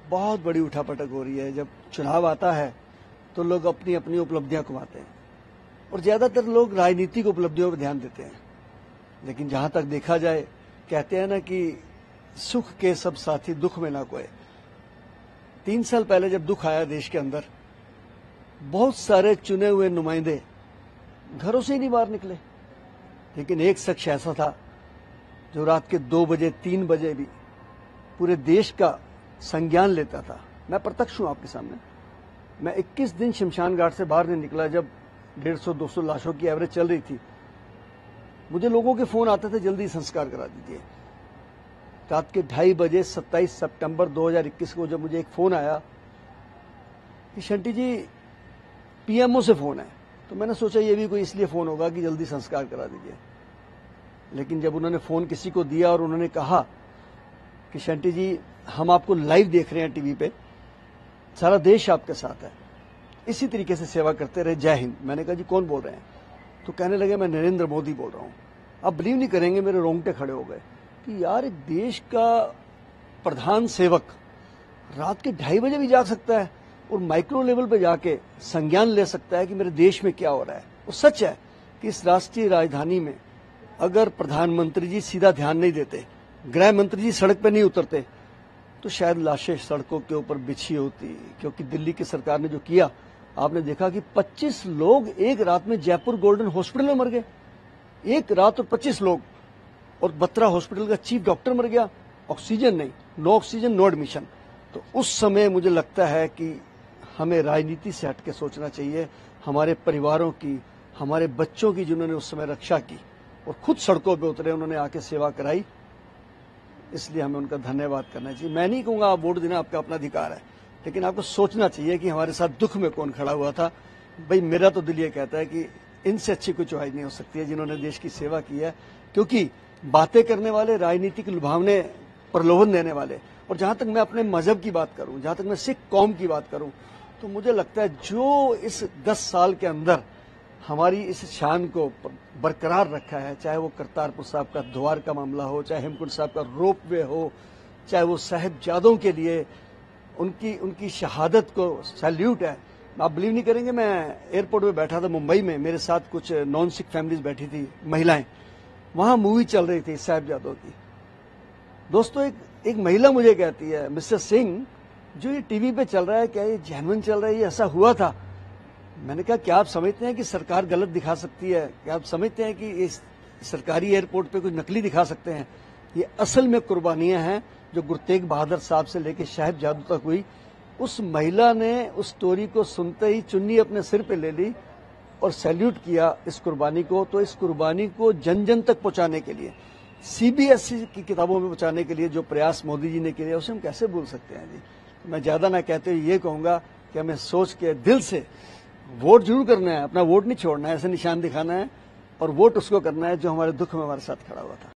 बहुत बड़ी उठापटक हो रही है। जब चुनाव आता है तो लोग अपनी अपनी उपलब्धियां कमाते हैं और ज्यादातर लोग राजनीतिक उपलब्धियों पर ध्यान देते हैं। लेकिन जहां तक देखा जाए, कहते हैं ना कि सुख के सब साथी दुख में ना कोई। 3 साल पहले जब दुख आया देश के अंदर, बहुत सारे चुने हुए नुमाइंदे घरों से ही नहीं बाहर निकले। लेकिन एक शख्स ऐसा था जो रात के 2 बजे 3 बजे भी पूरे देश का संज्ञान लेता था। मैं प्रत्यक्ष हूं आपके सामने। मैं 21 दिन शमशान घाट से बाहर नहीं निकला जब 150-200 लाशों की एवरेज चल रही थी। मुझे लोगों के फोन आते थे, जल्दी संस्कार करा दीजिए। रात के 2:30 बजे 27 सितंबर 2021 को जब मुझे एक फोन आया कि शंटी जी पीएमओ से फोन है, तो मैंने सोचा ये भी कोई इसलिए फोन होगा कि जल्दी संस्कार करा दीजिए। लेकिन जब उन्होंने फोन किसी को दिया और उन्होंने कहा कि शंटी जी हम आपको लाइव देख रहे हैं टीवी पे, सारा देश आपके साथ है, इसी तरीके से सेवा करते रहे, जय हिंद। मैंने कहा जी कौन बोल रहे हैं? तो कहने लगे मैं नरेंद्र मोदी बोल रहा हूं। आप बिलीव नहीं करेंगे, मेरे रोंगटे खड़े हो गए कि यार एक देश का प्रधान सेवक रात के 2:30 बजे भी जाग सकता है और माइक्रो लेवल पे जाके संज्ञान ले सकता है कि मेरे देश में क्या हो रहा है। वो सच है कि इस राष्ट्रीय राजधानी में अगर प्रधानमंत्री जी सीधा ध्यान नहीं देते, गृह मंत्री जी सड़क पर नहीं उतरते, तो शायद लाशें सड़कों के ऊपर बिछी होती। क्योंकि दिल्ली की सरकार ने जो किया, आपने देखा कि 25 लोग एक रात में जयपुर गोल्डन हॉस्पिटल में मर गए। एक रात और 25 लोग। और बत्रा हॉस्पिटल का चीफ डॉक्टर मर गया। ऑक्सीजन नहीं, नो ऑक्सीजन नो एडमिशन। तो उस समय मुझे लगता है कि हमें राजनीति से हटके सोचना चाहिए। हमारे परिवारों की, हमारे बच्चों की जिन्होंने उस समय रक्षा की और खुद सड़कों पर उतरे, उन्होंने आके सेवा कराई, इसलिए हमें उनका धन्यवाद करना चाहिए। मैं नहीं कहूंगा आप वोट देना आपका अपना अधिकार है, लेकिन आपको सोचना चाहिए कि हमारे साथ दुख में कौन खड़ा हुआ था। भाई मेरा तो दिल ये कहता है कि इनसे अच्छी कोई चॉइस नहीं हो सकती है जिन्होंने देश की सेवा की है। क्योंकि बातें करने वाले, राजनीतिक लुभावने, प्रलोभन देने वाले, और जहां तक मैं अपने मजहब की बात करूं, जहां तक मैं सिख कौम की बात करूं, तो मुझे लगता है जो इस 10 साल के अंदर हमारी इस शान को बरकरार रखा है, चाहे वो करतारपुर साहब का द्वार का मामला हो, चाहे हेमकुंड साहब का रोप वे हो, चाहे वो साहिबजादों के लिए उनकी शहादत को सैल्यूट है। आप बिलीव नहीं करेंगे, मैं एयरपोर्ट में बैठा था मुंबई में, मेरे साथ कुछ नॉन सिख फैमिलीज बैठी थी, महिलाएं। वहां मूवी चल रही थी साहिबजादों की। दोस्तों एक महिला मुझे कहती है, मिस्टर सिंह जो ये टीवी पे चल रहा है, क्या ये जेन्युइन चल रहा है? ये ऐसा हुआ था? मैंने कहा क्या आप समझते हैं कि सरकार गलत दिखा सकती है? क्या आप समझते हैं कि इस सरकारी एयरपोर्ट पे कुछ नकली दिखा सकते हैं? ये असल में कुर्बानियां हैं जो गुरु तेग बहादुर साहब से लेकर साहिबजादों तक हुई। उस महिला ने उस स्टोरी को सुनते ही चुन्नी अपने सिर पे ले ली और सैल्यूट किया इस कुर्बानी को। तो इस कुर्बानी को जन जन तक पहुंचाने के लिए, सीबीएसई की किताबों में पहुंचाने के लिए जो प्रयास मोदी जी ने किए, उसे हम कैसे भूल सकते हैं जी। मैं ज्यादा ना कहते हुए ये कहूंगा कि हमें सोच के दिल से वोट जरूर करना है, अपना वोट नहीं छोड़ना है, ऐसे निशान दिखाना है, और वोट उसको करना है जो हमारे दुख में हमारे साथ खड़ा हुआ था।